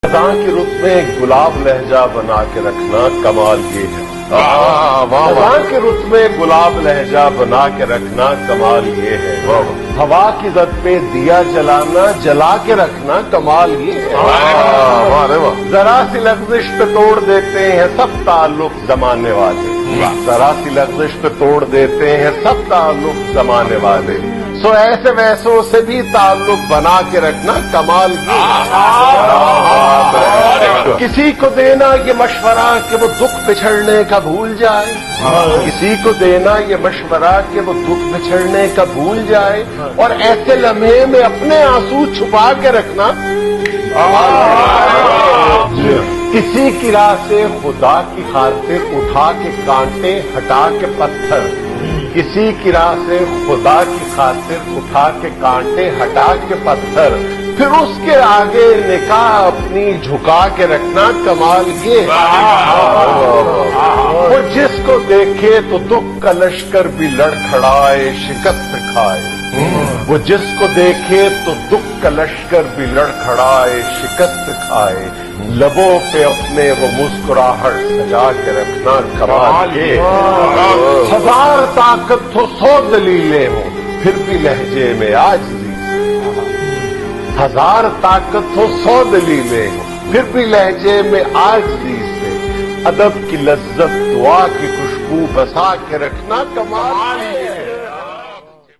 خزاں کی رت میں گلاب لہجہ بنا کے رکھنا کمال یہ ہے. خزاں کی رت میں گلاب لہجہ بنا کے رکھنا کمال یہ ہے. ہوا کی زد پہ دیا جلانا جلا کے رکھنا کمال یہ ہے. ذرا سی لغزش پہ توڑ دیتے ہیں سب تعلق زمانے والے. ذرا سی لغزش پہ توڑ دیتے ہیں سب تعلق زمانے والے. سو ایسے ویسوں سے بھی تعلق بنا کے رکھنا کمال یہ ہے. کسی کو دینا یہ مشورہ کہ وہ دکھ بچھڑنے کا بھول جائے. کسی کو دینا یہ مشورہ کہ وہ دکھ بچھڑنے کا بھول جائے اور ایسے لمحے میں اپنے آنسو چھپا کے رکھنا. کسی کی راہ سے خدا کی خاطر اٹھا کے کانٹے ہٹا کے پتھر. کسی کی راہ سے خدا کی خاطر اٹھا کے کانٹے ہٹا کے پتھر. پھر اس کے آگے نکاح اپنی جھکا کے رکھنا کمال یہ. وہ جس کو دیکھے تو دکھ کا لشکر بھی لڑ کھڑائے شکست کھائے. وہ جس کو دیکھے تو دکھ کا لشکر بھی لڑ کھڑائے شکست کھائے. لبوں پہ اپنے وہ مسکراہٹ سجا کے رکھنا کمال یہ. ہزار طاقت ہو 100 دلیلیں ہوں پھر بھی لہجے میں عاجزی. ہزار طاقت ہو 100 دلیلیں ہوں پھر بھی لہجے میں عاجزی سے. ادب کی لذت دعا کی خوشبو بسا کے رکھنا کمال ہے.